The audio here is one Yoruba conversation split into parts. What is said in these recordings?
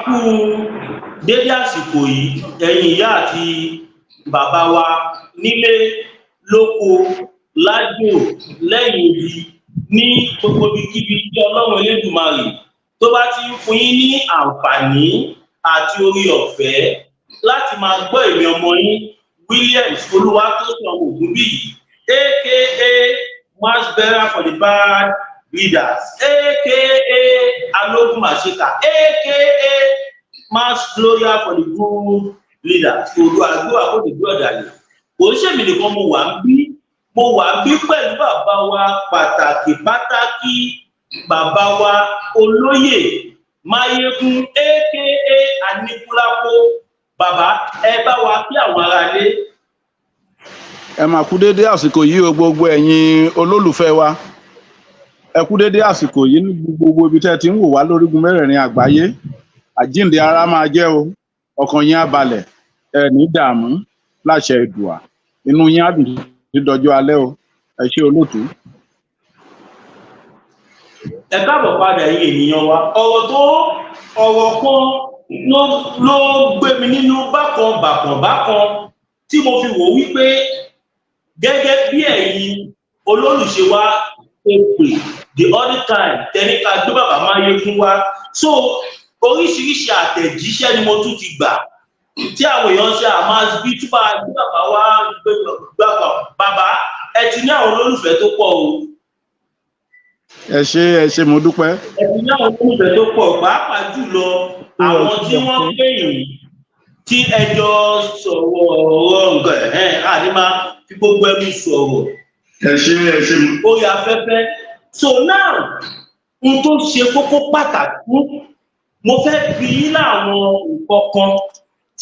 kú dédé àsìkò yìí ẹ̀yin ìyá àti bàbá wa nílé lóko lájò lẹ́yìn ibi ní gbogbo ibikíbi tí Ọlọ́run Elédùmarè tó bá ti ń fún yín ní àǹfààní àti orí ọ̀fẹ́ láti máa gbọ́ èmi ọmọ yín Williams Olúwatósìn Ògúnbíyì aka Mass Bearer for the Bad Leaders aka Alógún Màṣíkà aka Mass Gloria for the Good Leaders olùwàgbọ́ àkókò ọ̀dàlẹ̀ kò ń ṣèmi nìkan mo wà ń bí pẹ̀lú bàbá wa pàtàkì bàbá wa olóyè Máyégún aka Aníkúlápó bàbá ẹ bá wa kí àwọn aráalé. Ẹ máa kú dédé àsìkò yìí o gbogbo ẹ̀yin olólùfẹ́ wa ẹ kú dédé àsìkò yìí ní gbogbo ibi tẹ́ ti ń wò wá lórígun mẹ́rẹ̀ẹ̀rin àgbáyé àjíǹde ara máa jẹ́ o ọkàn yín á balẹ̀ ẹ ní dààmú láṣẹ Èdùà inú yín á dùn sí dọjọ́ alẹ́ o ẹ ṣé olóòtú. Ẹ káàbọ̀ padà ẹ̀yin ènìyàn wa ọ̀rọ̀ kan ló gbé mi nínú bákan tí mo fi wò wípé gẹ́gẹ́ bí ẹ̀yin olólùṣe wa pè the other time tẹni ká gbé bàbá Máyégún wá so oríṣiríṣi àtẹ̀jíṣẹ́ ni mo tún ti gbà tí àwọn èèyàn ṣe àmọ́ bí túbà gbé bàbá wá bàbá ẹ ti ní àwọn olólùfẹ́ tó pọ̀ o. Ẹ ṣé mo dúpẹ́. Ẹ ti ní àwọn olólùfẹ́ tó pọ̀ pàápàá jùlọ àwọn tí wọ́n pè yín tí ẹjọ́ sọ̀rọ̀ ọ̀rọ̀ nǹkan àní máa fi gbogbo ẹnu sọ̀rọ̀. Ẹ ṣé orí afẹ́fẹ́ so now n tó ṣe kókó pàtàkì mo fẹ́ bi yín láwọn nǹkan kan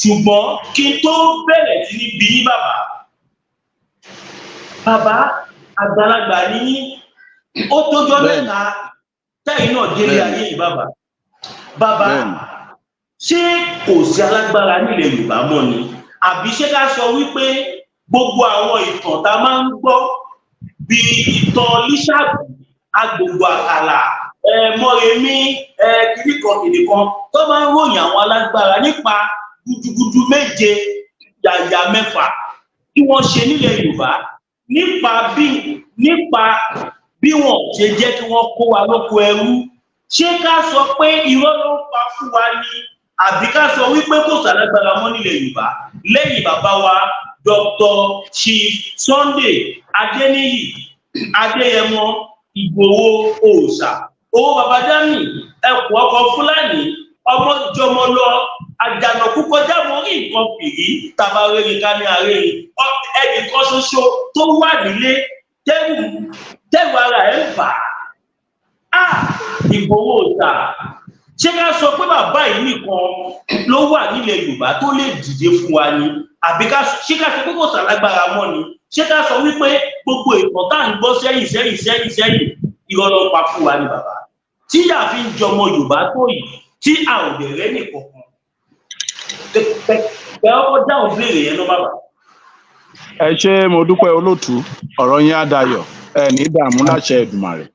ṣùgbọ́n kí n tó bẹ̀rẹ̀ sí ní bi yín bàbá àgbàlagbà ní ó tójọ́ mẹ́ta tẹ́yìn náà délé ayé yìí bàbá ṣé kò sí alágbára nílẹ̀ Yorùbá mọ́ ni àbí ṣé ká sọ wípé gbogbo àwọn ìtàn tá a máa ń gbọ́ bí ìtàn Lísàbí Agbòǹgbò Àkàlà Mọ́remí kìnìkan tó máa ń ròyìn àwọn alágbára nípa gudugudu méje yàyà mẹ́fà tí wọ́n ṣe nílẹ̀ Yorùbá nípa bí wọ́n ṣe jẹ́ kí wọ́n kó wa lóko ẹrú ṣé ká sọ pé irọ́ ló ń pa fún wa ni àbí ká sọ wípé kò sálágbára mọ́ nílẹ̀ Yorùbá lẹ́yìn bàbá wa Dr. Chief Sunday Adéníyì Adéyẹmọ Ìgbòho Òòṣà owó bàbá dání ẹkùn ọkọ̀ Fúlàní ọmọ jọmọ lọ àjànàkú kọjá mọ́ ní nǹkan fìrí tàbárẹ́rì ká ní àárẹ̀rì ẹnìkan ṣoṣo tó wà nílé tẹ́rù ara ẹ̀ ń bà á Ìgbòho Òòṣà ṣé ká sọ pé bàbá yìí nìkan ló wà nílẹ̀ Yorùbá tó lè dìde fún wa ni àbí ṣé ká sọ pé kò sálágbára mọ́ ni ṣé ká sọ wípé gbogbo ìtàn tá à ń gbọ́ sẹ́yìn irọ́ ló ń pa fún wa ni bàbá tí yà fi ń jọmọ Yorùbá tó yìí tí a ò dẹ̀ rẹ́ nìkankan ẹ ọkọ dáhùn béèrè yẹn lọ bàbá. Ẹ ṣé mo dúpẹ́ olóòtú ọ̀rọ̀ yín á dayọ̀ ẹ ní dààmú láṣẹ Èdùmàrè.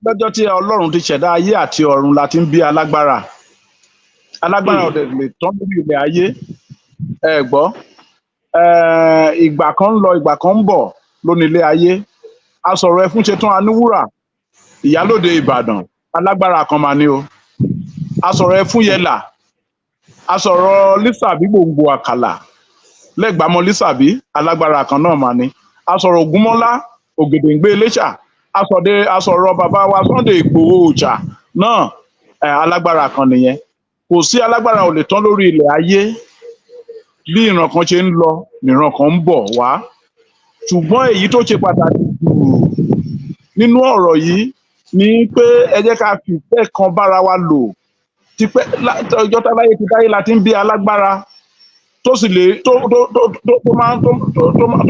Lọ́jọ́ tí Ọlọ́run ti ṣẹ̀dá ayé àti ọ̀run la ti ń bí alágbára ọ̀dẹ̀ lè tán lórí ilẹ̀ ayé ẹ gbọ́ ìgbà kan ń lọ ìgbà kan ń bọ̀ lónílé ayé a sọ̀rọ̀ ẹfún ṣetán Aníwúrà Ìyálóde Ìbàdàn alágbára kan máa ní o a sọ̀rọ̀ ẹfún Yẹlà a sọ̀rọ̀ Lísàbí Gbòǹgbò Àkàlà lẹ́gbàmọ́ Lísàbí alágbára kan náà máa ní a sọ̀rọ̀ Ògúnmọ́lá Ògèdèǹgbé Iléṣà a sọ̀rọ̀ bàbá wa Sunday Ìgbòho Òòṣà náà alágbára kan nìyẹn kò sí alágbára ò lè tán lórí ilẹ̀ ayé bí ìran kan ṣe ń lọ ìran kan ń bọ̀ wá ṣùgbọ́n èyí tó ṣe pàtàkì jù nínú ọ̀rọ̀ yìí ni pé ẹ jẹ́ ká fìfẹ́ kan bára wa lò tipẹ́ ọjọ́ táláyé ti dáyé la ti ń bí alágbára tó sì lè tó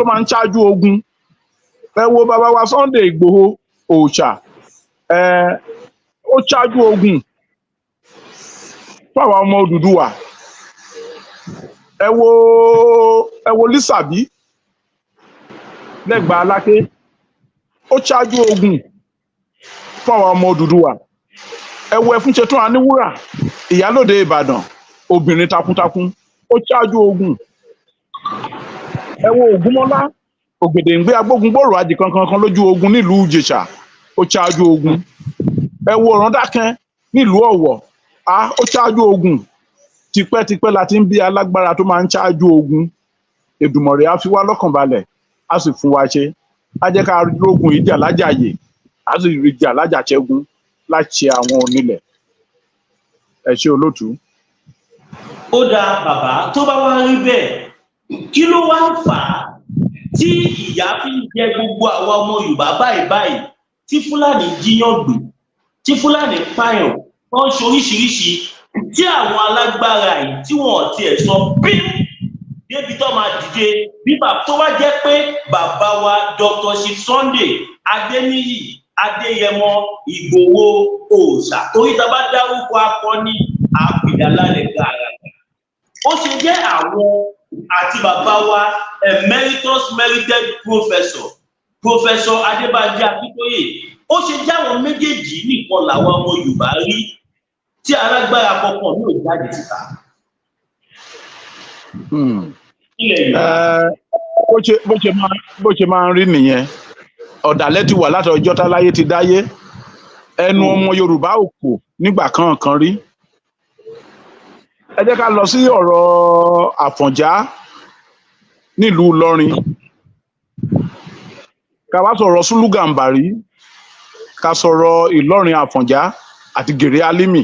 máa ń ṣáájú ogun ẹ wo bàbá wa Sunday Ìgbòho Òòṣà ó ṣáájú ogun fún àwọn ọmọ Odùduwà ẹ wo Lísàbí Lẹ́gbàá Aláké ó ṣáájú ogun fún àwọn ọmọ Odùduwà ẹ wo Ẹfúnṣetán Aníwúrà ìyálòde Ìbàdàn, obìnrin takuntakun, ó ṣáájú ogun. Ẹ wo Ògúnmọ́lá Ògèdèǹgbé agbógungbòrò ajìkankan lójú ogun nílùú Ìjẹ̀ṣà, ó ṣáájú ogun. Ẹ wo Ọ̀ràndákẹ́ nílùú Ọ̀wọ̀, ó ṣáájú ogun. Tipẹ́tipẹ́ la ti ń bí alágbára tó máa ń ṣáájú ogun. Èdùmàrè á fi wá lọ́kàn balẹ̀, á sì fún wa ṣe. Á jẹ́ ká rógun ìjà lájàyè, á sì rí ìjà lájàṣẹ́gun láti ṣe àwọn onílẹ̀. Ẹ ṣé olóòtú. Ó dáa bàbá, tó bá wá rí bẹ́ẹ̀, kí ló wá ń fà á tí ìyà fi ń jẹ gbogbo àwa ọmọ Yorùbá báyìí tí Fúlàní jíyàn gbé, tí Fúlàní pààyàn, wọ́n ń ṣe oríṣiríṣi, tí àwọn alágbára yìí tí wọ́n tiẹ̀ sọ bíi débi tó máa dìde bíbà tó wá jẹ́ pé bàbá wa Dr. Chief Sunday Adéníyì Adéyẹmọ Ìgbòho Òòṣà, torí tá a bá dárúkọ akọni àpèdálálẹ̀ gàràgà. Ó ṣe jẹ́ àwọn àti bàbá wa emeritus merited professor Adébánjí Akíntóyè, ó ṣe jẹ́ àwọn méjèèjì nìkan làwọn ọmọ Yorùbá rí tí alágbára kankan ní òjáde síta. Bó ṣe máa ń rí nìyẹn. Ọ̀dàlẹ̀ ti wà láti ọjọ́ táláyé ti dáyé. Ẹnu ọmọ Yorùbá ò kò nígbà kankan rí. Ẹ jẹ́ ká lọ sí ọ̀rọ̀ Àfọ̀njá nílùú Ìlọrin. Ká wá sọ̀rọ̀ Sùlù Gàmbàrí. Ká sọ̀rọ̀ Ìlọrin Àfọ̀njá àti Gèrè Álímì.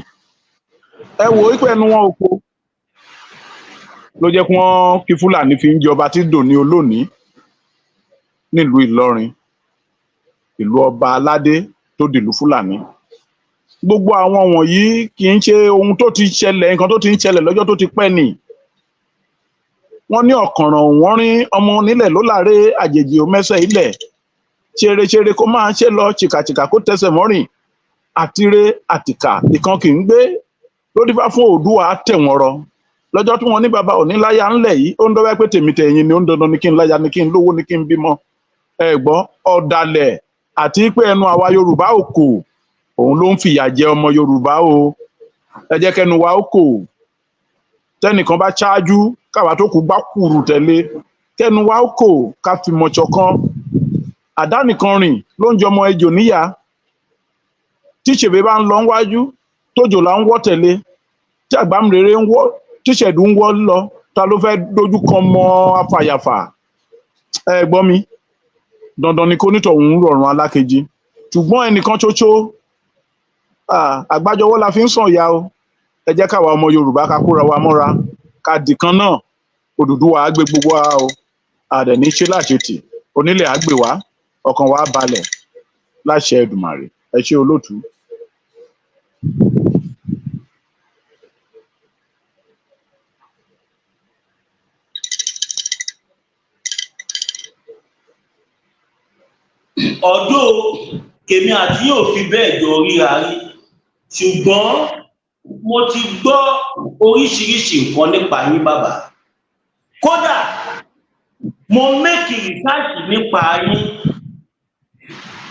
Ẹ wò ó pé ẹnu wọn ò kò. Ló jẹ́ kí wọ́n kí Fúlàní fi ń jọba tí dòní olónìí nílùú Ìlọrin, ìlú ọba aládé tó dìlú Fúlàní. Gbogbo àwọn wọ̀nyí kì í ṣe ohun tó ti ṣẹlẹ̀, nǹkan tó ti ń ṣẹlẹ̀ lọ́jọ́ tó ti pẹ́ nì. Wọ́n ní ọ̀kànràn wọ́n rí ọmọ nílẹ̀ ló láre àjèjì ò mẹ́sẹ̀ ilẹ̀. Ṣeréṣeré kó máa ṣe lọ, ṣìkàṣìkà kó tẹsẹ̀ mọ́rìn. Àtire àtìkà ìkan kì í gbé. Ló dífá fún Oòduà tẹ̀ wọ́n rọ. Lọ́jọ́ tí wọ́n ní bàbá òní láyà ńlẹ̀ yìí, ó ń dọ́wọ́ pé tèmi tẹ̀yìn ni ó ń dandan ní kí n láyà, ní kí n lówó, ní kí n bímọ. Ẹ gbọ́, ọ̀dàlẹ̀ àti pé ẹnu àwa Yorùbá ò kò, òun ló ń fìyà jẹ ọmọ Yorùbá o. Ẹ jẹ́ kẹnu wa ó kò. Tẹ́nìkan bá ṣáájú, káwa tó kù bá kùrù tẹ̀lé. Kẹnu wa ó kò, ká fi mọ̀ ṣọ̀kan. Àdánìkan rìn ló ń jọmọ ejò níyà. Tí ṣèbé bá ń lọ wájú, tójò là ń wọ́ tẹ̀lé. Tí àgbámrere ń wọ́, tíṣẹ̀dú ń wọ́ lọ, ta ló fẹ́ dojú kan mọ́ afàyàfà? Ẹ gbọ́ mi, dandan ni kó nítọ̀hún rọ̀rùn alákejì. Ṣùgbọ́n ẹnìkan ṣoṣo, àgbájọwọ́ la fi ń sọ̀yà o. Ẹ jẹ́ káwa ọmọ Yorùbá ká kóra wa mọ́ra, ká dìkan náà. Odùduwà á gbé gbogbo wa o. Àdẹ̀ní ṣe láṣetì, onílẹ̀ á gbé wa, ọkàn wa á balẹ̀ láṣẹ Èdùmàrè. Ẹ ṣé olóòtú. Ọ̀dọ̀ kèmi àti yóò fi bẹ́ẹ̀ jọ ríra rí, ṣùgbọ́n mo ti gbọ́ oríṣiríṣi nǹkan nípa yín bàbá. Kódà mo mékì rìsáàsì nípa yín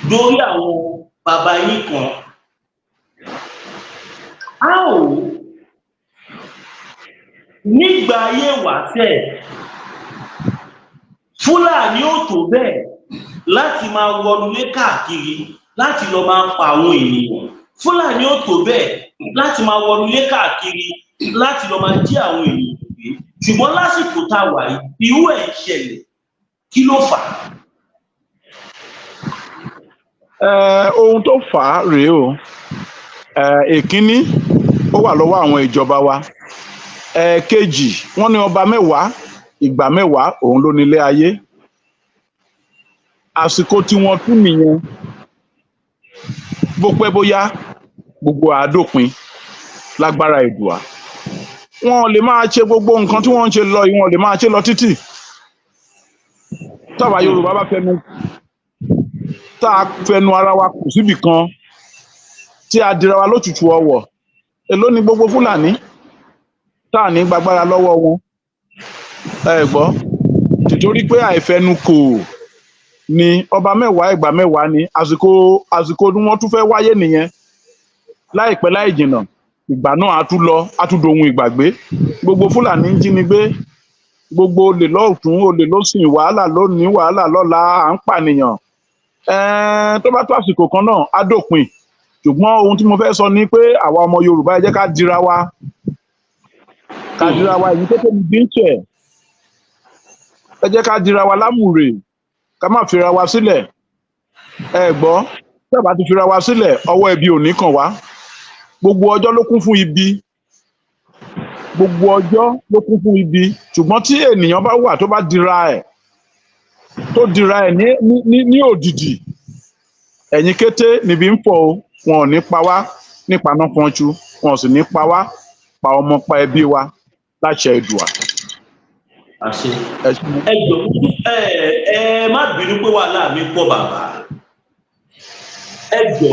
lórí àwọn bàbá yín kan. Nígbà ayé wàṣẹ̀, Fúlàní ò tó bẹ́ẹ̀ láti máa wọnúlé káàkiri láti lọ máa pa àwọn ènìyàn. Fúlàní ò tó bẹ́ẹ̀ láti máa wọnúlé káàkiri láti lọ máa jí àwọn ènìyàn gbé. Ṣùgbọ́n lásìkò tá a wà yìí, irú ẹ̀ ń ṣẹlẹ̀. Kí ló fà á? Ohun tó fà á rèé o. Èkíní, ó wà lọ́wọ́ àwọn ìjọba wa. Ẹ̀ẹ̀kejì, wọ́n ní ọba mẹ́wàá, ìgbà mẹ́wàá òun ló nílé ayé. Àsìkò tí wọ́n tún nìyẹn. Bó pẹ́ bóyá gbogbo àádópin lágbára Èdùà. Wọn ò lè máa ṣe gbogbo nǹkan tí wọ́n ń ṣe lọ yìí, wọn ò lè máa ṣe lọ títì. Táwa Yorùbá bá fẹnu ara wa kù síbì kan, tí a dira wa lótùtù ọwọ̀, èló ni gbogbo Fúlàní tá à ní gbàgbára lọ́wọ́ wọn. Ẹ gbọ́, tìtorí pé àìfẹnukò ni ọba mẹ́wàá ìgbà mẹ́wàá ni àsìkò ni wọ́n tún fẹ́ wáyé nìyẹn. láìpẹ́ láì jìnnà ìgbà náà á tún lọ á tún dohun ìgbàgbé gbogbo Fúlàní ń jínigbé gbogbo olè lọ́ọ̀tún olè lósìn wàhálà lónìí wàhálà lọ́la à ń pànìyàn tó bá tó àsìkò kan náà á dópin ṣùgbọ́n ohun tí mo fẹ́ sọ ni pé àwa ọmọ Yorùbá ẹ jẹ́ ká dira wa èyí tó tóbi bí ń tẹ̀ ẹ jẹ́ ká dira wa lámùrè ká má fira wa sílẹ̀ ẹ gbọ́ tí a bá ti fira wa sílẹ̀ ọwọ́ ẹbí ò ní kàn wá gbogbo ọjọ́ ló kún fún ibi gbogbo ọjọ́ ló kún fún ibi ṣùgbọ́n tí ènìyàn bá wà tó bá dira ẹ̀ ní òdìdì ẹ̀yìn kété níbi ń fọ̀ o wọn ò ní pa wá nípa náà pọ́njú wọn ò sì ní pa wá pa ọmọ pa ẹbí wa láṣẹ Èdùà. ẹ jọ ẹ má bínú pé wàhálà mi pọ̀ bàbá ẹ jọ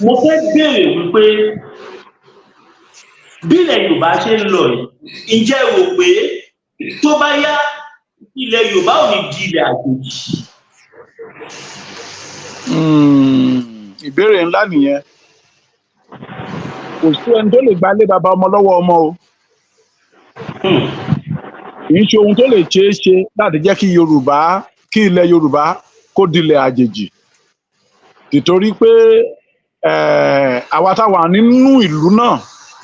mo fẹ́ béèrè wípé bí ilẹ̀ Yorùbá ṣe ń lọ yìí ǹjẹ́ rò pé tó bá yá ilẹ̀ Yorùbá ò ní di ilẹ̀ àjòjì. ìbéèrè ńlá nìyẹn kò sí ẹni tó lè gbalé bàbá ọmọ lọ́wọ́ ọmọ o kì í ṣe ohun tó lè ṣeé ṣe láti jẹ́ kí ilẹ̀ Yorùbá kó dilẹ̀ àjèjì nítorí pé àwa táwa nínú ìlú náà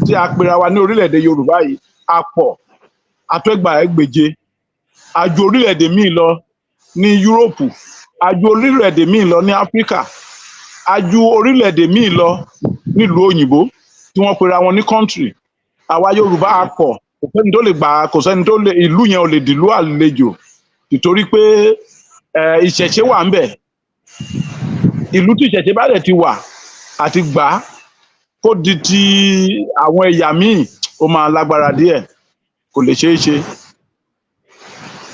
tí a pera wa ní orílẹ̀-èdè Yorùbá yìí a pọ̀ àtẹ́gbàẹ́gbèje a ju orílẹ̀-èdè míì lọ ní Yúróòpù a ju orílẹ̀-èdè míì lọ ní Áfíríkà a ju orílẹ̀-èdè míì lọ nílùú òyìnbó tí wọ́n pera wọn ní kọ́ńtírì àwa Yorùbá a pọ̀ kò sẹ́ni tó lè gbà kò sẹ́ni tó lè ìlú yẹn ò lè dìlú àlejò nítorí pé ìṣẹ̀ṣe wà ń bẹ̀ ìlú tí ìṣẹ̀ṣe bá dẹ̀ ti wà àti gbà á kó di ti àwọn ẹ̀yà míì ó máa lágbára díẹ̀ kò lè ṣeé ṣe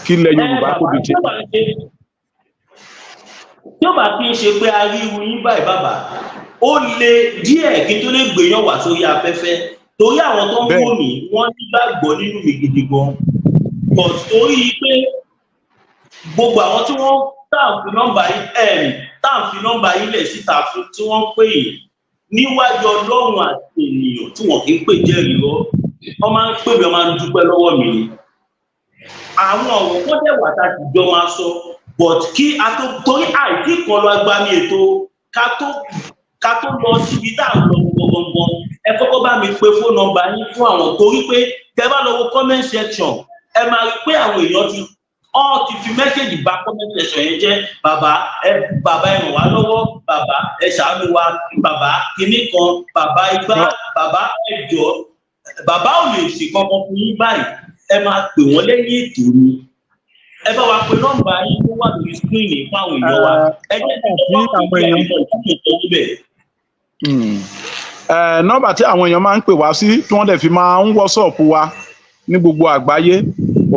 kí ilẹ̀ Yorùbá kó di ti. tí ó bá kí n ṣe pé a rí irú yín báyìí bàbá ó le díẹ̀ kí n tó lè gbèyàn wá sórí afẹ́fẹ́ torí àwọn tó ń wò mí wọ́n nígbàgbọ́ nínú mi gidi gan but torí pé gbogbo àwọn tí wọ́n táàfì nọ́mbà yín lẹ̀ síta fún tí wọ́n pè é níwájú Ọlọ́run àti ènìyàn tí wọ́n kì í pè jẹ́rìí lọ wọ́n máa ń pè mí wọ́n máa ń dúpẹ́ lọ́wọ́ mi ni àwọn ọ̀rọ̀ wọ́n dẹ̀ wà tá a ti jọ máa sọ but kí a tó torí àìdí kan lọ agbami ètò ká tó lọ síbi tá à ń lọ gbọ̀ngbọ̀n ẹ kọ́kọ́ bá mi pe fóònù nọ́mbà yín fún àwọn torí pé tẹ́ bá lọ wo comment section ẹ máa rí pé àwọn èèyàn ti fi mẹ́sẹ̀gì bá comment section yẹn jẹ́ bàbá ẹ ràn wá lọ́wọ́ bàbá ẹ ṣàánú wa bàbá kinní kan bàbá igbá bàbá ẹjọ́ bàbá ò lè ṣe kankan fún yín báyìí ẹ máa pè wọ́n lẹ́yìn ètò ni ẹ bá wa pe nọ́mbà yín tó wà lórí screen fún àwọn èèyàn wa ẹ jẹ́ kí wọ́n bá àwọn èèyàn níbẹ̀. nọ́mbà tí àwọn èèyàn máa ń pè wá sí tí wọ́n dẹ̀ fi máa ń wọ́sọ̀pù wa ní gbogbo àgbáyé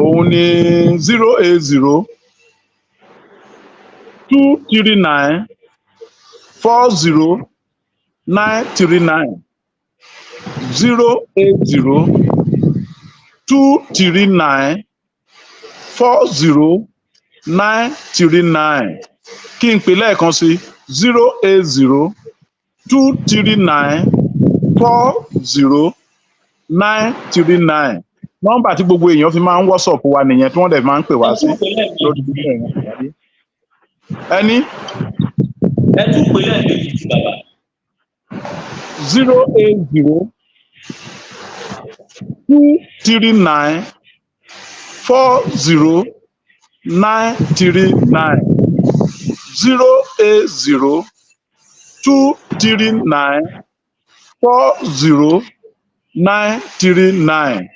òun ni 080 239 40 939 080 239 40 939 kí n pè lẹ́ẹ̀kan sí 080 239 40 939 nọ́mbà tí gbogbo èèyàn fi máa ń wọ́sọ̀pù wa nìyẹn tí wọ́n dẹ̀ máa ń pè wá sí lórí ẹni. ẹ tún pè lẹ́ẹ̀kejì sí bàbá. 080 239 40 939 080 239 40 939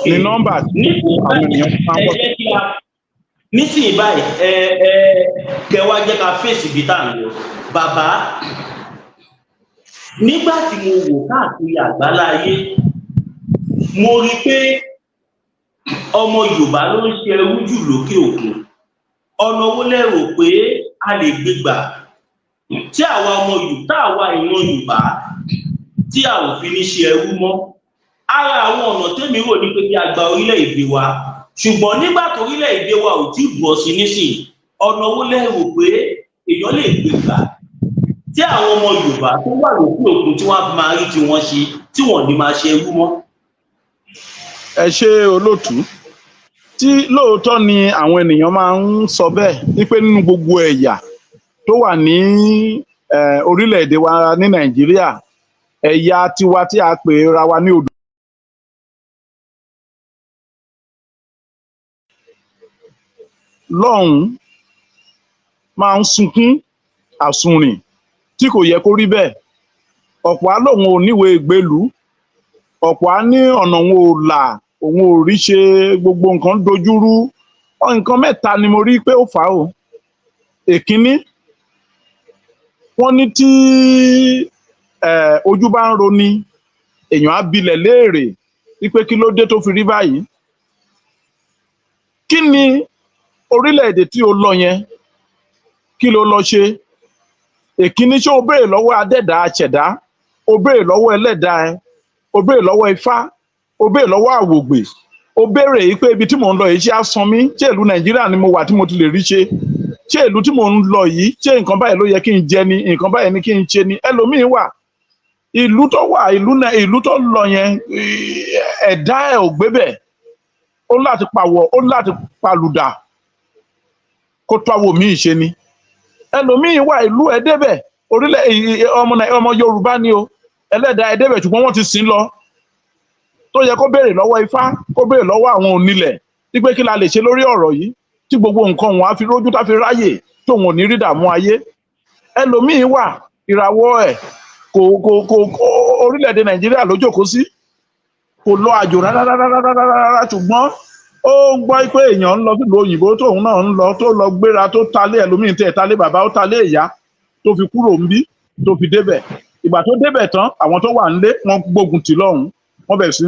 ní nọ́mbà tí àwọn ènìyàn máa ń wọ̀. nísìnyí báyìí kẹwàá jẹ́ ká fèsì bí tá à ń lọ bàbá nígbà tí mo wò káàkiri àgbáláyé mo rí i pé ọmọ Yorùbá ló ń ṣe ẹrú jù lókè òkun ọ̀nà owó lẹ́rò pé a lè gbé gbà tí àwa ọmọ Yorùbá táwa ìran Yorùbá tí a ò fi ní ṣe ẹrú mọ́ ara àwọn ọ̀nà tẹ́mi rò ní pé kí a gba orílẹ̀-èdè wa ṣùgbọ́n nígbà tó orílẹ̀-èdè wa ò tí bọ̀ sí nísìn ọ̀nà owó lẹ́rù pé èèyàn lè gbé gbà tí àwọn ọmọ Yorùbá tó wà lókè òkun tí wọ́n máa rí tí wọ́n ṣe tí wọ́n ní máa ṣe ẹrú mọ́. ẹ ṣe olóòtú tí lóòótọ́ ni àwọn ènìyàn máa ń sọ bẹ́ẹ̀ wípé nínú gbogbo ẹ̀yà tó wà ní orílẹ̀-èdè wa ní Nàìjíríà ẹ̀yà tiwa tí a pè ra wa ní odò lọ́hùn máa ń sunkún àsunrìn tí kò yẹ kó rí bẹ́ẹ̀ ọ̀pọ̀ á lóun ò níwèé ìgbélùú ọ̀pọ̀ á ní ọ̀nà òun ò là òun ò rí ṣe gbogbo nǹkan dojúrú nǹkan mẹ́ta ni mo rí pé ó fà á o èkíní wọ́n ní tí ojú bá ń roni èèyàn á bilẹ̀ léèrè wípé kí ló dé tó fi rí báyìí kí ni orílẹ̀-èdè tí o lọ yẹn kí ló lọ ṣe èkíní ṣé o béèrè lọ́wọ́ adẹ́dàá aṣẹ̀dá o béèrè lọ́wọ́ ẹlẹ́dàá ẹ o béèrè lọ́wọ́ ifá o béèrè lọ́wọ́ àwògbè o béèrè yìí pé ibi tí mò ń lọ yìí ṣé á san mí ṣé ìlú Nàìjíríà ni mo wà tí mo ti lè rí ṣe ṣé ìlú tí mò ń lọ yìí ṣé nǹkan báyìí ló yẹ kí n jẹ ni nǹkan báyìí ni kí n ṣe ni ẹlòmíín wà ìlú tó wà ìlú tó lọ yẹn ẹ̀dá ẹ̀ ò gbé bẹ̀ ó láti pàwọ̀ ó láti palùdà kó tó àwọ̀ míì ṣe ni ẹlòmíín wà ìlú ẹ̀ débẹ̀ orílẹ̀ ọmọ Yorùbá ni o ẹlẹ́dàá ẹ̀ débẹ̀ ṣùgbọ́n wọ́n ti sìn lọ tó yẹ kó béèrè lọ́wọ́ ifá kó béèrè lọ́wọ́ àwọn onílẹ̀ wípé kí la lè ṣe lórí ọ̀rọ̀ yìí tí gbogbo nǹkan wọn á fi rójú tá fi ráyè tóun ò ní rí dààmú ayé ẹlòmíín wà ìràwọ̀ ẹ̀ kò orílẹ̀-èdè Nàìjíríà ló jókòó sí kò lọ àjò rárá ṣùgbọ́n ó gbọ́ pé èèyàn ń lọ sílùú òyìnbó tóun náà ń lọ tó lọ gbéra tó talé ẹlòmíín tẹ̀ talé bàbá ó talé ìyá tó fi kúrò ńbí tó fi débẹ̀ ìgbà tó débẹ̀ tán àwọn tó wà nílé wọ́n gbógun tì lọ́hùn wọ́n bẹ̀rẹ̀ sí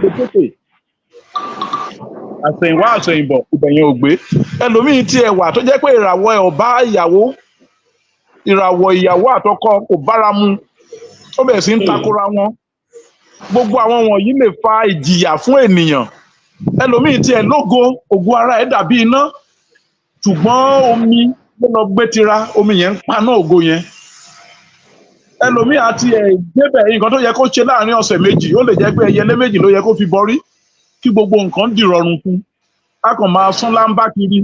pépépè àsẹ̀yìnwá àsẹ̀yìnbọ̀ ìbẹ̀yìn ògbé ẹlòmíín tí ẹ wà tó jẹ́ pé ìràwọ̀ ẹ̀ ò bá ìràwọ̀ ìyàwó àtọkọ kò bára mu ó bẹ̀rẹ̀ sí ń takora wọn gbogbo àwọn wọ̀nyí lè fa ìjìyà fún ènìyàn ẹlòmíín tí ẹ lógo ògo ara ẹ̀ dàbí iná ṣùgbọ́n omi ló lọ gbé tira omi yẹn ń paná ògo yẹn ẹlòmíín àti ẹ̀ débẹ̀ nǹkan tó yẹ kó ṣe láàrin ọ̀sẹ̀ méjì ó lè jẹ́ pé ẹyẹlé méjì ló yẹ kó fi bọrí kí gbogbo nǹkan dìrọ̀rùn fún a kàn máa sún láńbá kiri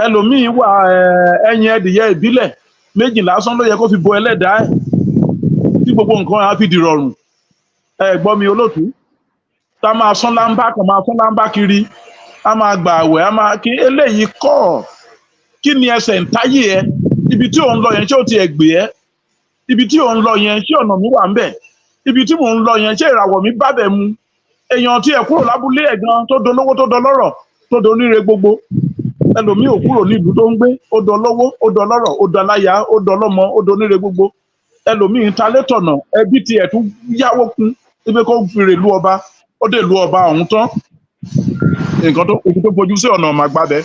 ẹlòmíín wà ẹyin ẹdìyẹ ìbílẹ̀ méjì lásán ló yẹ kó fi bo ẹlẹ́dàá ẹ̀ tí gbogbo nǹkan á fi dìrọ̀rùn gbọ́ mi olóòtú tá máa sún láńbá kàn máa sún láńbá kiri a máa gbà àwẹ̀ a máa kí eléyìí kọ́ kí ni ẹsẹ̀ ń táyé ẹ ibi tí òun lọ yẹn ṣé ó ti ẹ̀ gbé ẹ ibi tí òun lọ yẹn ṣé ọ̀nà mi wà ń bẹ̀ ibi tí mò ń lọ yẹn ṣé ìràwọ̀ mi bá bẹ̀ mu èèyàn tí ẹ kúrò lábúlé ẹ̀ gan tó dolówó tó dọlọ́rọ̀ tó doníre gbogbo ẹlòmíì ò kúrò nílùú tó ń gbé ó dọlọ́wọ́ ó dọlọ́rọ̀ ó dọláyà ó dọlọ́mọ ó doníre gbogbo ẹlòmíì ń talé tọ̀nà ẹbí tiẹ̀ tún yáwó kún ibi kó fi rè lu ọba ó dé lu ọba ọ̀hún tán nǹkan tó fojú sí ọ̀nà màgbàbẹ́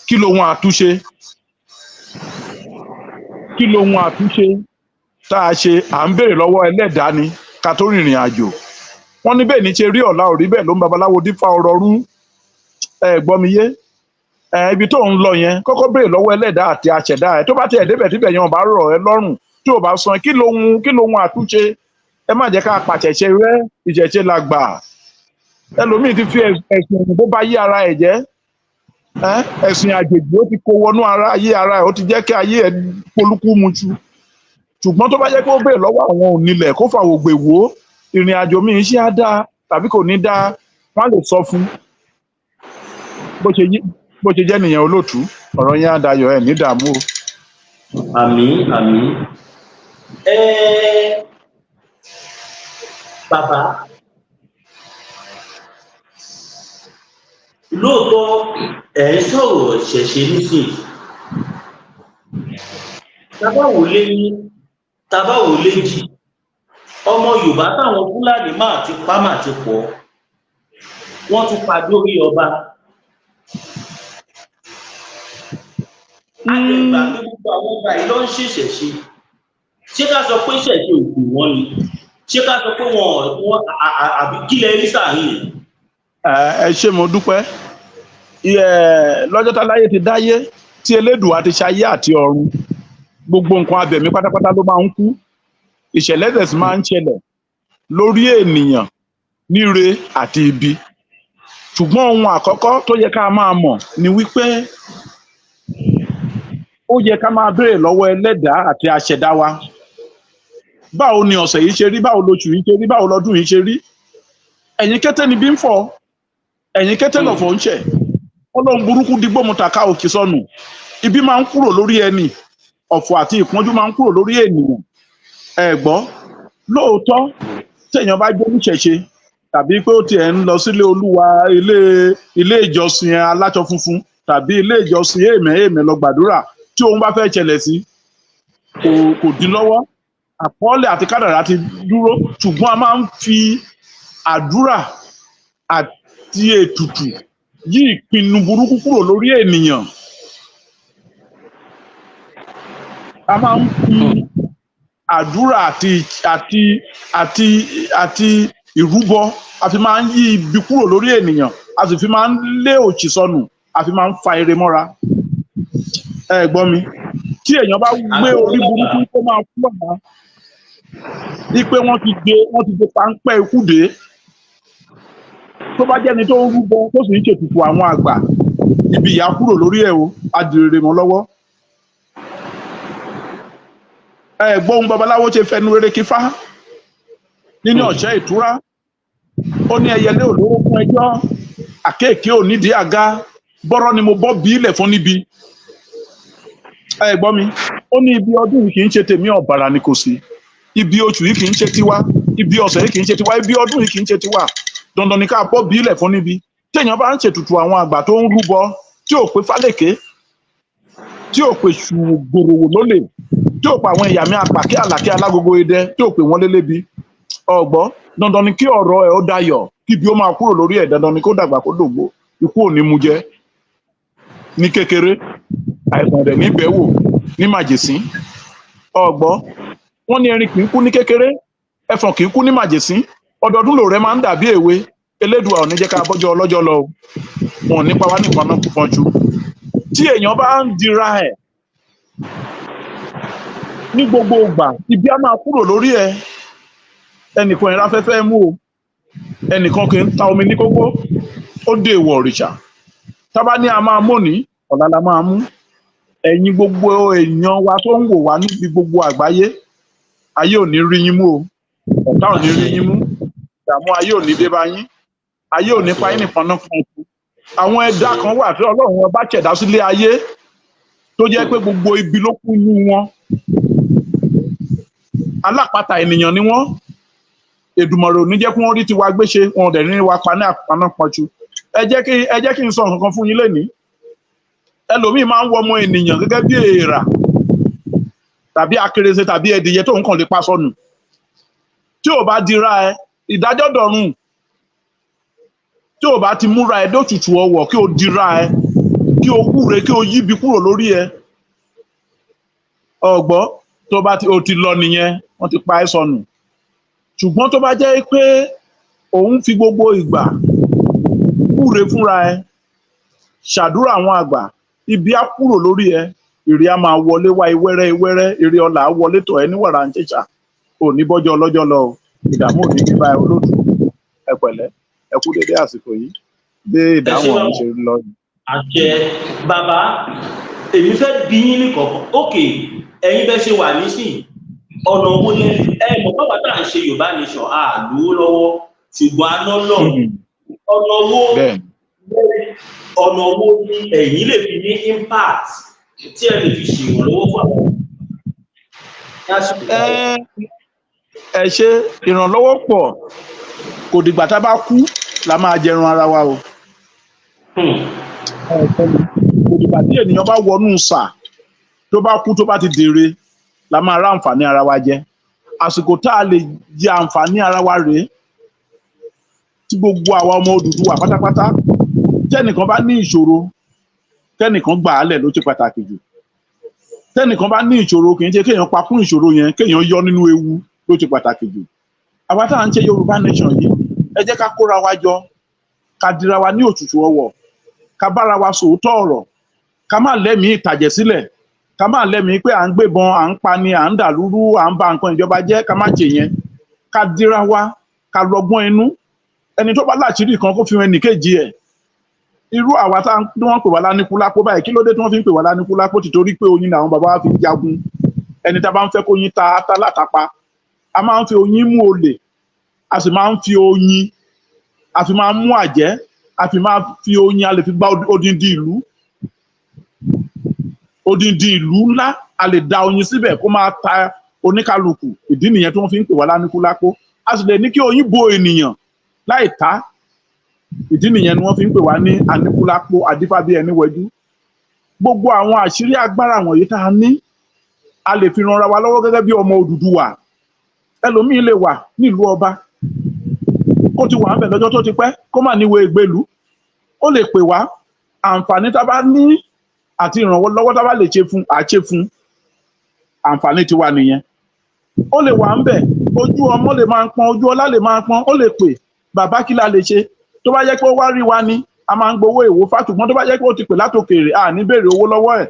kí lohun àtúnṣe tá a ṣe à ń béèrè lọ́wọ́ ẹlẹ́dàá ni ká tó rìnrìn àjò wọ́n ní bẹ́ẹ̀ ní ṣe rí ọ̀la ò rí bẹ́ẹ̀ ló ń babaláwo dífá ọ̀rọ̀ rú gbọ́ mi yé ibi tó ń lọ yẹn kọ́kọ́ béèrè lọ́wọ́ ẹlẹ́dàá àti aṣẹ̀dá ẹ̀ tó bá tiẹ̀ débẹ̀ tíbẹ̀ yẹn ò bá rọ̀ ẹ́ lọ́rùn tí ò bá san kí lohun àtúnṣe ẹ má jẹ́ ká pàṣẹṣe rẹ́ ìṣẹ̀ṣe la gbà ẹlòmíì ti fi ẹ̀sìn òyìnbó bá yí ara ẹ̀ jẹ́ ẹ̀sìn àjèjì ó ti kó wọnú ayé ara ẹ̀ ó ti jẹ́ kí ayé ẹ̀ polúkú muṣu ṣùgbọ́n tó bá jẹ́ kó béèrè lọ́wọ́ àwọn onílẹ̀ kó fàwògbè wò ó ìrìn àjò mi ṣé á dáa tàbí kò ní dáa wọ́n á lè sọ fún bó ṣe jẹ́ nìyẹn olóòtú ọ̀rọ̀ yẹn á dayọ̀ ẹ̀ ní dààmú o. àmín àmín bàbá lóòótọ́ ẹ̀ ń sọ̀rọ̀ ṣẹ̀ṣẹ̀ nísìnyí tábàwò léjì ọmọ Yorùbá táwọn Fúlàní máa ti pa máa ti pọ̀ wọ́n tún padà orí ọba àgbẹ̀gbà tó gbogbo àwọn ọba yìí ló ń ṣèṣẹ̀ṣe ṣé ká sọ pé ṣẹ̀ṣẹ̀ òkú wọn ni ṣé ká sọ pé wọn àbí kílẹ̀ rí sàárín? ẹ ṣé mo dúpẹ́. Lọ́jọ́ táláyé ti dáyé tí Elédùà ti ṣayé àti ọ̀run, gbogbo nǹkan abẹ̀mí pátápátá ló máa ń kú. Ìṣẹ̀lẹ̀ dẹ̀ sì máa ń ṣẹlẹ̀ lórí ènìyàn níre àti ibi. Ṣùgbọ́n ohun àkọ́kọ́ tó yẹ ká máa mọ̀ ni wípé ó yẹ ká máa béèrè lọ́wọ́ Ẹlẹ́dàá àti aṣẹ̀dá wa. Báwo ni ọ̀sẹ̀ yìí ṣe rí? Báwo lóṣù yìí ṣe rí? Báwo lọ́dún yìí ṣe rí? Ẹ̀yin kété ni bí ń fọ́, ẹ̀yin kété lọ̀fọ̀ ń ṣẹ̀. Ọlọ́run burúkú digbó mu tàka òkè sọnù. Ibi máa ń kúrò lórí ẹni, ọ̀fọ̀ àti ìpọ́njú máa ń kúrò lórí ènìyàn. Ẹ gbọ́, lóòótọ́ téèyàn bá jẹ́ oníṣẹ̀ṣe tàbí pé ó tiẹ̀ ń lọ sílé Olúwa, ilé ìjọsìn aláṣọ funfun tàbí ilé ìjọsìn èèmẹ̀ lọ gbàdúrà, tí òun bá fẹ́ ṣẹlẹ̀ sí kò dín lọ́wọ́. Àkọọ́lẹ̀ àti kádàrá ti dúró, ṣùgbọ́n a máa ń fi àdúrà àti ètùtù yí ìpinnu burúkú kúrò lórí ènìyàn. A máa ń fi àdúrà àti ìrúbọ, a fi máa ń yí ibi kúrò lórí ènìyàn, a sì fi máa ń lé òṣì sọnù, a fi máa ń fa ire mọ́ra. Ẹ gbọ́ mi, tí èèyàn bá gbé orí burúkú tó máa fún ọ̀nà wípé wọ́n ti gbé páńpẹ́ ikú dé, tó bá jẹ́ni tó ń rúbọ tó sì ń ṣètùtù àwọn àgbà, ibi ìyà kúrò lórí ẹ̀ o, á di rere mọ́ lọ́wọ́. Ẹ gbọ́ ohun babaláwo ṣe fẹnu rere kífá nínú ọ̀sẹ̀ ìtura. Ó ní ẹyẹlé olóró fún ẹjọ́, àkéèké ò nídìí àga, bọ́rọ́ ni mo bọ́ bí ilẹ̀ fún níbi. Ẹ gbọ́ mi, ó ní ibi ọdún yìí kì í ṣe tèmi, ọ̀bàrà ni kò sí. Ibi oṣù yìí kì í ṣe tiwa, ibi ọ̀sẹ̀ yìí kì í ṣe tiwa, ibi ọdún yìí kì í ṣe tiwa. Dandan ni ká bọ́ bí ilẹ̀ fún níbi. Téèyàn bá ń ṣètùtù àwọn àgbà tó ń rúbọ, tí ò pé fálékè, tí ò pé ṣùgbòròwò lólè, tí ò pa àwọn ìyá mi àpàkẹ́ àlàkẹ́ alágogo idẹ, tí ò pé wọ́n lélébi. Ọ̀gbọ́, dandan ni kí ọ̀rọ̀ ẹ̀ ó dayọ̀, kí ibi ó máa kúrò lórí ẹ̀, dandan ni kó dàgbà kó dògbó, ikú ò ní mú jẹ ní kékeré, àìsàn rẹ̀ níbẹ̀ wò ní màjèsín. Ọ̀gbọ́, wọ́n ní erin kì í kú ní kékeré, ẹfọ̀n kì í kú ní màjèsín, ọdọọdún lòrẹ́ máa ń dàbí èwe. Elédùà ò ní jẹ́ ká bọ́jọ́ ọlọ́jọ́ lọ o, wọn ò nípa wá nìkan náà púpọ̀ jù. Tí èèyàn bá ń dira ẹ̀ ní gbogbo ìgbà, ibi á máa kúrò lórí ẹ̀. Ẹnìkan ìráfẹ́fẹ́ mú o, ẹnìkan kì í ta omi ní kókó, ó dé ìwọ̀ òrìṣà. Tábá ní a máa mọ̀ ní ọ̀la la máa mú. Ẹ̀yin gbogbo èèyàn wa tó ń wò wá níbi gbogbo àgbáyé, ayé ò ní rí yín mú o, ọ̀tá ò ní rí yín mú, ìdààmú ayé ò ní dé bá yín, ayé ò ní pa yín nìkan náà fún ọkùn. Àwọn ẹ̀dá kan wà tí Ọlọ́run ọba ṣẹ̀dá sílé ayé tó jẹ́ pé gbogbo ibi ló kún inú wọn. Alápatà ènìyàn ni wọ́n. Èdùmàrè ò ní jẹ́ kí wọ́n rí tiwa gbéṣe, wọn ò dẹ̀ ní wa pa ní àpáná pọ̀jù. Ẹ jẹ́ kí n sọ nǹkan fún yín lénìí. Ẹlòmíì máa ń wọ ọmọ ènìyàn gẹ́gẹ́ bí èèrà tàbí akérèsé tàbí ẹdìyẹ tó ń kàn lè pa sọnù. Tí ò bá dira ẹ, ìdájọ́ dọ̀run. Tí ò bá ti múra ẹ dótùtù ọwọ̀, kí o dira ẹ, kí o kúre, kí o yíbi kúrò lórí ẹ. Ọ̀gbọ́, tó bá ti lọ nìyẹn, wọ́n ti pa ẹ́ sọnù. Ṣùgbọ́n tó bá jẹ́ pé òun fi gbogbo ìgbà kúre fúnra ẹ, ṣàdúrà àwọn àgbà, ibi á kúrò lórí ẹ, èrè á máa wọlé wá ìwẹ́rẹ́, èrè ọlà á wọlé tọ̀ ẹ́ ní wàrà ń ṣèṣà. Ò ní bọ́jọ́ ọlọ́jọ́ lọ o, ìdààmú ò ní bí bá ẹ olóòtú. Ẹ pẹ̀lẹ́, ẹ kú dédé àsìkò yìí, dé ìdáhùn ọ̀hún ṣe lọ. Àṣẹ bàbá, èmi fẹ́ bí yín nìkọ̀ọ̀kan. Ókè, ẹ̀yin bẹ́ẹ̀ ṣe wà nísìn, ọ̀nà owó ní mọ̀ bàbá tá à ń ṣe Yorùbá nation àlùwó lọ́wọ́, ṣùgbọ́n aná lọ. Ọ̀nà owó ní ẹ̀yin lè fi ní impact tí ẹ lè fi ṣèrànlọ́wọ́ fún àwọn. Ẹ ṣe ìrànlọ́wọ́ pọ̀, kò dìgbà tá a bá kú la máa jẹrun ara wa o. Kò dìgbà tí ènìyàn bá wọnú sà tó bá kú tó bá ti dèrè la máa rá àǹfààní ara wa jẹ. Àsìkò tá a lè jẹ àǹfààní ara wa rèé, tí gbogbo àwa ọmọ Odùduwà pátápátá tẹ́nìkan bá ní ìṣòro, tẹ́nìkan gbà á lẹ̀ ló ti pàtàkì jù. Tẹ́nìkan bá ní ìṣòro, kì í ṣe kéèyàn pa kún ìṣòro yẹn, kéèyàn yọ nínú ewu ló ti pàtàkì jù. àwa tá à ń ṣe Yorùbá nation yìí ẹ jẹ́ ká kóra wa jọ ká dira wa ní òtútù ọwọ̀ ká bára wa sòótọ́ ọ̀rọ̀ ká má lẹ́mìí ìtàjẹ̀ sílẹ̀ ká má lẹ́mìí pé à ń gbébọn à ń pani à ń dàlúrú à ń ba nǹkan ìjọba jẹ́ ká má ṣe yẹn ká dira wa ká lọ́gbọ́n inú ẹni tó bá láṣìírí kan kó fi hàn ẹnìkejì ẹ̀ irú àwa tá wọ́n pè wá láníkúlápó báyìí kí ló dé tí wọ́n fi ń pè wá láníkúlápó tìtorí pé oyin làwọn bàbá wa fi ń jagun ẹni tá bá ń fẹ́ kó oyin ta ata látapa a máa ń fi oyin mú olè a sì máa ń fi oyin a fi máa ń mú àjẹ́ a fi máa fi oyin a lè fi gbá odindi ìlú ńlá a lè da oyin síbẹ̀ kó máa ta oníkálukú ìdí nìyẹn tí wọ́n fi ń pè wá láníkúlápó a sì lè ní kí oyin bo ènìyàn láì ta ìdí nìyẹn ni wọ́n fi ń pè wá ní aníkúlápó adífábí ẹni wẹjú gbogbo àwọn àṣírí agbára wọ̀nyí tá a ní a lè fi ranra wa lọ́wọ́ gẹ́gẹ́ bí ọmọ Odùduwà ẹlòmíín lè wà nílùú ọba kó ti wà ń bẹ̀ lọ́jọ́ tó ti pẹ́ kó má níwèé ìgbélú ó lè pè wá àǹfààní tá a bá ní àti ìrànwọ́ lọ́wọ́ tá a bá lè ṣe fún àṣẹ fún àǹfààní tiwa nìyẹn ó lè wà ń bẹ̀ ojú ọmọ lè máa ń pọ́n ojú ọlá lè máa ń pọ́n ó lè pè bàbá kí la lè ṣe tó bá jẹ́ pé ó wá rí wa ni a máa ń gbowó èwo fàtùgbọ́n tó bá jẹ́ pé ó ti pè látòkèèrè à ní béèrè owó lọ́wọ́ ẹ̀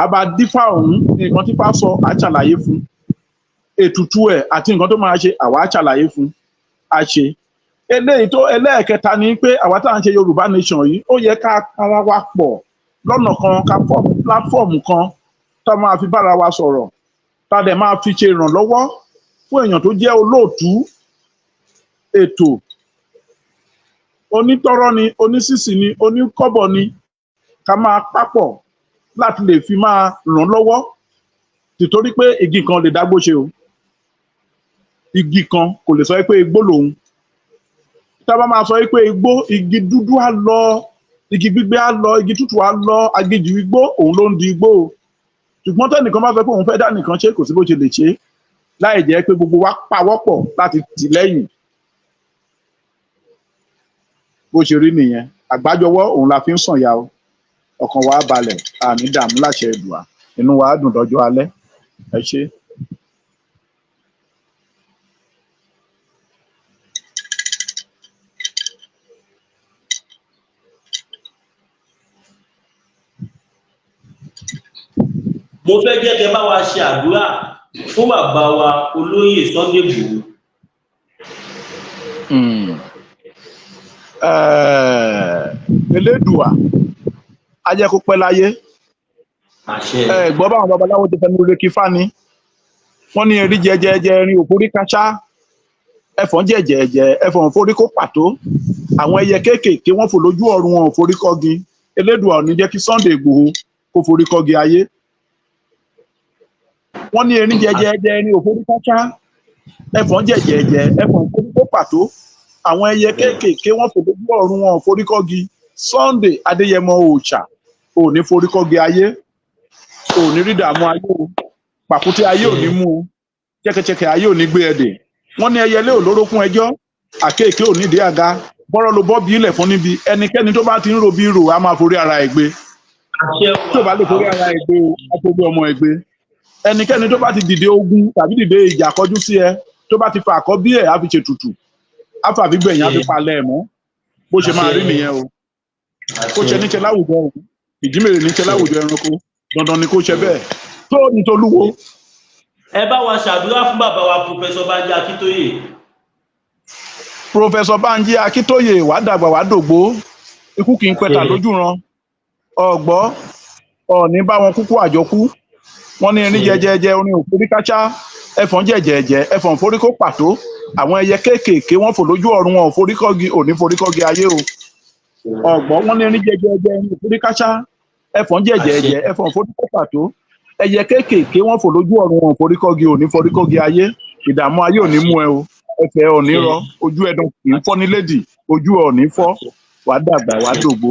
àbá dífá ọ̀hún nǹkan tí fá sọ á ṣàlàyé fún ètùtú ẹ̀ àti nǹkan tó máa ṣe àwa á ṣàlàyé fún á ṣe eléyìí tó ẹlẹ́ẹ̀kẹta ni pé àwa tá à ń ṣe Yorùbá nation yìí ó yẹ ká para wa pọ̀ lọ́nà kan ká fọ́ọ̀mù pílátífọ́ọ̀mù kan tá a máa fi bára wa sọ̀rọ̀ tá a dẹ̀ máa fi ṣe ìrànlọ́wọ́ fún èèyàn tó jẹ́ olóòtú ètò onítọ́rọ́ ni onísìsì ni oníkọ́bọ̀ ni ká máa papọ̀ láti lè fi máa ràn lọ́wọ́ tìtorí pé igi kan lè dágbó ṣe o igi kan kò lè sọ pé igbó lòun tá a bá máa sọ pé igbó igi dúdú á lọ igi gbígbé á lọ igi tútù á lọ agíjù igbó òun ló ń di igbó o ṣùgbọ́n tẹ́nìkan bá sọ pé òun fẹ́ dá nìkan ṣe kò sí bó ṣe lè ṣe láì jẹ́ pé gbogbo wa pawọ́pọ̀ láti tì lẹ́yìn bó ṣe rí nìyẹn àgbájọwọ́ òun la fi ń sànyà o ọkàn wa balẹ̀ àní dààmú láṣẹ Èdùà inú wa dùn dọjọ́ alẹ́ ẹ ṣé. mo fẹ́ jẹ́ kẹ́ bá wa ṣe àdúrà fún bàbá wa olóyè Sunday Igboho. Elédùà á jẹ́ kó pẹ́ láyé gbọ́ báwọn babaláwo ti fẹnu rẹ kí fáni wọ́n ní erí jẹjẹjẹ erin òforí káṣá ẹfọ̀n jẹjẹjẹ ẹfọ̀n òforí kó pàtó àwọn ẹyẹ kéékèèké wọ́n fò lójú ọ̀run wọn òforí kọ́gi Elédùà ò ní jẹ́ kí Sunday Igboho kó forí kọ́gi ayé wọ́n ní erin jẹjẹjẹ erin òforí káṣá ẹfọ̀n jẹjẹjẹ ẹfọ̀n òforí kó pàtó àwọn ẹyẹ kéékèèké wọ́n fò lójú ọ̀run wọn òforí kọ́gi Sunday Adéyẹmọ òòṣà ò ní forí kọ́gi ayé ò ní rí dààmú ayé o pàkúté ayé ò ní mú o chẹkẹchẹkẹ ayé ò ní gbé ẹdè wọ́n ní ẹyẹlé ò lóró fún ẹjọ́ àkéèké ò ní dé àga bọ́rọ̀ ló bọ́ bí ilẹ̀ fún níbi ẹnikẹ́ni tó bá ti ń ro bí rò á máa forí ara ẹ̀ gbé tó bá lè forí ara ẹ̀ gbé o á tó gbé ọmọ ẹ̀ gbé ẹnikẹ́ni tó bá ti dìde ogun tàbí dìde ìjà kọjú sí ẹ tó bá ti fa àkọ́bí ẹ̀ á fi ṣe tutù á fà fi gbẹ̀yìn á fi palẹ̀ ẹ̀ mọ́ bó ṣe máa rí nìyẹn o kó ṣe níṣẹ́ láwùjọ òun ìjímèrè níṣẹ́ láwùjọ ẹranko dandan ni kó ṣe bẹ́ẹ̀ tó ní tolúwo. ẹ bá wa ṣàdúrà fún bàbá wa Professor Banji Akíntóyè. Professor Banji Akíntóyè wàá dàgbà wàá dògbó ikú kì í pẹ̀tà lójú ran ọ̀gbọ́ ọ̀ní bá wọn kúkú àjọkú wọn ní erin jẹjẹjẹ orin òforí káṣá ẹfọ̀n jẹjẹjẹ ẹfọ̀n forí kó pàtó àwọn ẹyẹ kéékèèké wọn fò lójú ọ̀run wọn òforí kọ́gi òní forí kọ́gi ayé o ọ̀gbọ́ wọn ní erin jẹjẹjẹ orin òforí káṣá ẹfọ̀n jẹjẹjẹ ẹfọ̀n forí kó pàtó ẹyẹ kéékèèké wọn fò lójú ọ̀run wọn òforí kọ́gi òní forí kọ́gi ayé ìdààmú ayé òní mú ẹ o ẹfẹ̀ òní rọ ojú ẹdun kì í fọ́ ní lédì ojú òní fọ́ wàá dàgbà wàá dògbó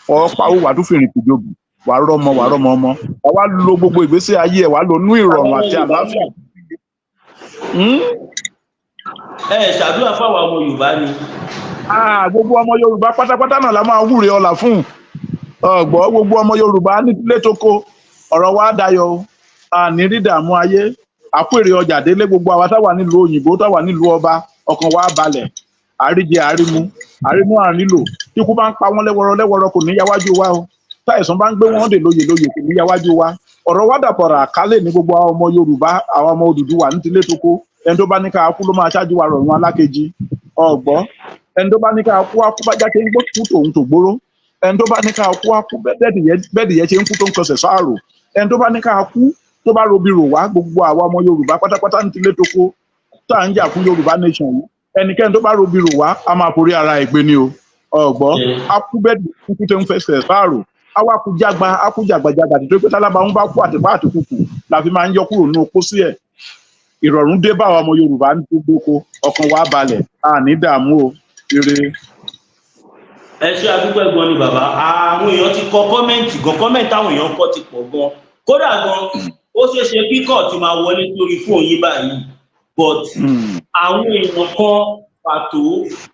ọ̀páwó wàá tún fìrìn kìjọbù wàá rọmọ ọmọ wàá lo gbogbo ìgbésí ayé ẹ wàá lo nú ìrọ̀rùn àti àlàáfíà. ẹ ṣàdúrà fáwọn ọmọ Yorùbá ni. gbogbo ọmọ Yorùbá pátápátá náà la máa wúre ọlà fún ọgbọ gbogbo ọmọ Yorùbá nílé tó kó ọ̀rọ̀ wa dayọ̀ àní rí dààmú ayé àpèrè ọjà délé gbogbo àwa táwa nílùú òyìnbó táwa nílùú ọba ọkàn wa balẹ̀ àríjẹ àrímú àrílò tíkú bá ń pa wọ́n lẹ́wọ̀rọ̀ kò ní yáwájú wa o táìsàn bá ń gbé wọ́n dè lóye kò ní yáwájú wa ọ̀rọ̀ wa dàpọ̀rọ̀ àkálẹ̀ ní gbogbo àwọn ọmọ Yorùbá àwọn ọmọ Odùduwà ní tilé toko ẹni tó bá ní ká kú ló máa ṣáájú wa rọ̀rùn alákejì ọ̀gbọ́ ẹni tó bá ní ká kú bá jáde ń gbó kú tòun tó gbóró ẹni tó bá ní ká kú bẹ́ẹ̀dì yẹn ṣe ń kú tó ń kọsẹ̀ sáàrò ẹni tó bá ní ká kú tó bá robi rò wá gbogbo àwọn ọmọ Yorùbá pátápátá ní tilé toko tá à ń jà fún Yorùbá nation yìí ẹnikẹ́ni tó bá robi rò wá a máa forí ara ẹ̀ gbé ni o ọ̀gbọ́ a kú bẹ́ẹ̀dì kú tó ń fẹsẹ̀ sáàrò àwa kú jàgbàjàgbà tó pé tálábà ń bá kú àtìpá àtìkùkù la fi máa ń yọ kúrò nínú pósí ẹ̀ ìrọ̀rùn dé bá àwọn ọmọ Yorùbá ní gbogbo ọkàn wa balẹ̀ àní dààmú o ire. ẹ ṣe àdúgbò ẹ̀gbọ́n ni bàbá àwọn èèyàn ti kọ kọ́mẹ́ǹtì àwọn èèyàn kọ ti pọ̀ gan kódà gan ó ṣeé ṣe kíkọ tí máa wọlé sórí fóònù yín báyìí but àwọn èèyàn kan pàtó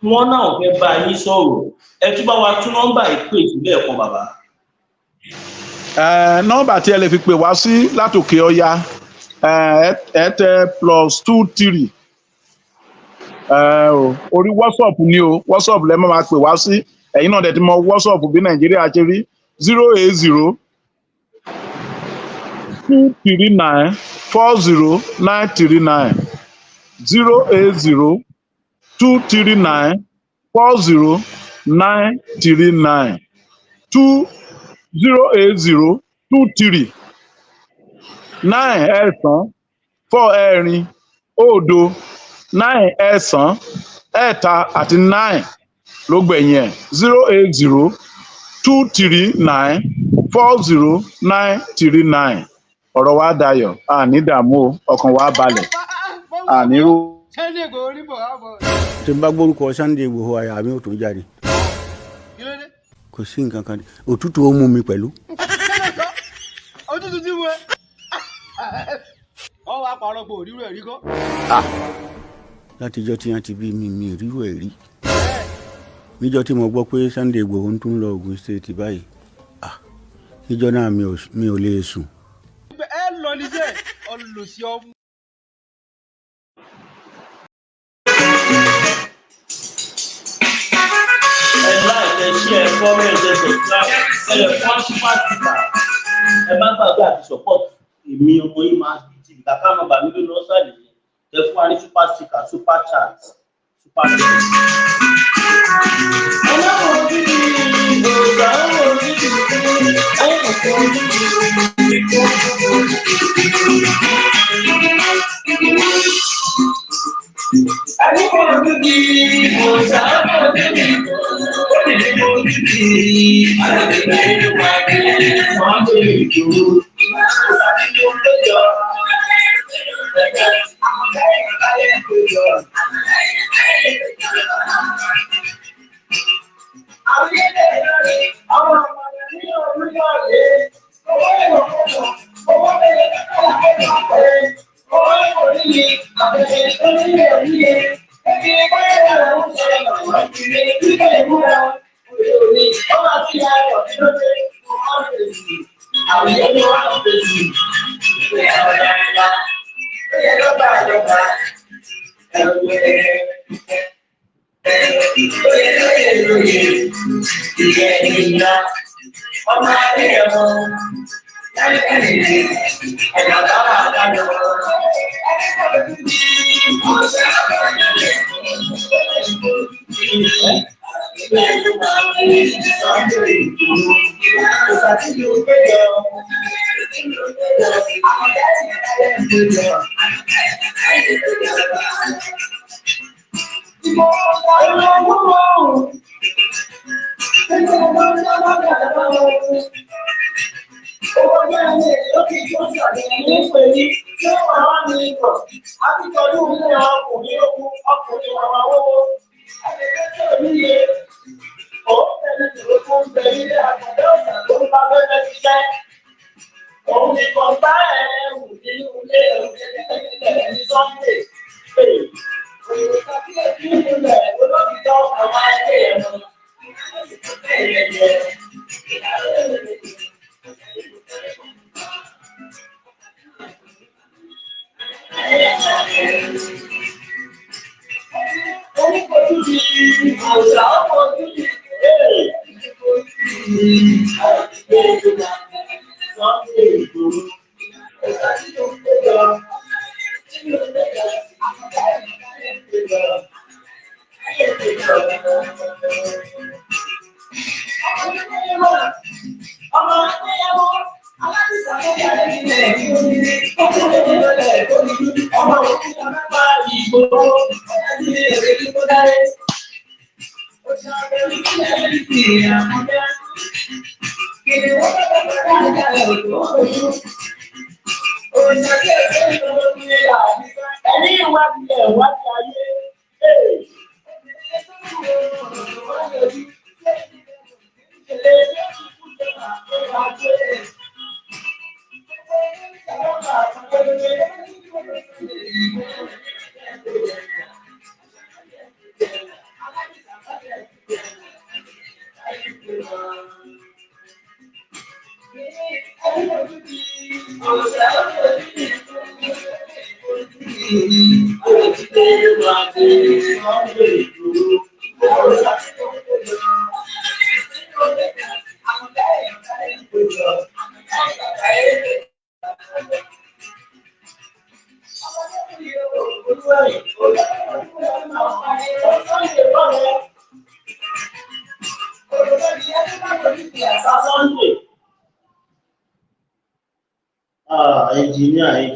wọn náà fẹ́ bá yín sọ̀rọ̀ ẹ tún bá wa tún nọ́mbà ìpè ìpínlẹ̀ ẹ̀kọ́ bàbá. nọ́mbà tí ẹ lè fi pè wá sí látòkè ọya ẹ tẹ +23 orí WhatsApp ni o WhatsApp lẹ máa pè wá sí ẹ̀yin náà dẹ̀ ti mọ WhatsApp bí Nàìjíríà ṣe rí 080 239 40939 080 239 40939 080 23 9 ẹ̀sán 4 ẹ̀rin òdo 9 ẹ̀sán ẹ̀ta àti 9 ló gbẹ̀yìn ẹ̀ 080 239 40939 ọ̀rọ̀ wa dayọ̀ àní dààmú ọkàn wa balẹ̀ àní ró. tí n bá gbórúkọ Sunday Igboho àyà mi ò tún jáde kò sí nǹkan kan òtútù ó mú mi pẹ̀lú. òtútù ti wẹ ọ wá parọ́ pé òrírò ẹ̀rí kọ́. látijọ́ tí wọ́n ti bí mi rírò ẹ̀ rí níjọ́ tí mo gbọ́ pé Sunday Igboho ń tún lọ Ògùn State báyìí níjọ́ náà mi ò lè sùn. ẹ lọ níṣẹ́ ọlọ́sí ọmú. ẹ láìpẹ ṣí ẹ kọmẹǹtì ẹ subscribe ẹ lè fọn super sticker ẹ má gbàgbé àti support èmi ọmọ yìí máa bí tv kàkà nọ́mbà mi ló lọ sálẹ yẹn ẹ fún wa ní super sticker super chat super chat. ọlọ́run ojú ni ìgbòho àwọn ojú ni ọ̀hún kò ojú ni àdúgbò ojú ni ìgbòho àwọn ojú ni.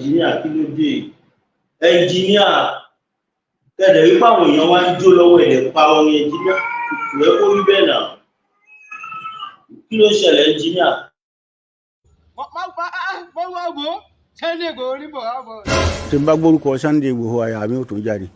Ẹnjìníà kí ló dé? Ẹnjìníà kẹ̀dẹ̀ wípé àwọn èèyàn wá ń jó lọ́wọ́ ẹ̀dẹ̀ pa orin ẹnjìníà kò yẹ kó rí bẹ́ẹ̀ náà. Kí ló ṣẹlẹ̀ ẹnjìníà? Mo wá bò ó, Sunday Igboho ní bọ̀ wá bọ̀. tí n bá gbórúkọ Sunday Igboho àyà mi ò tún jáde.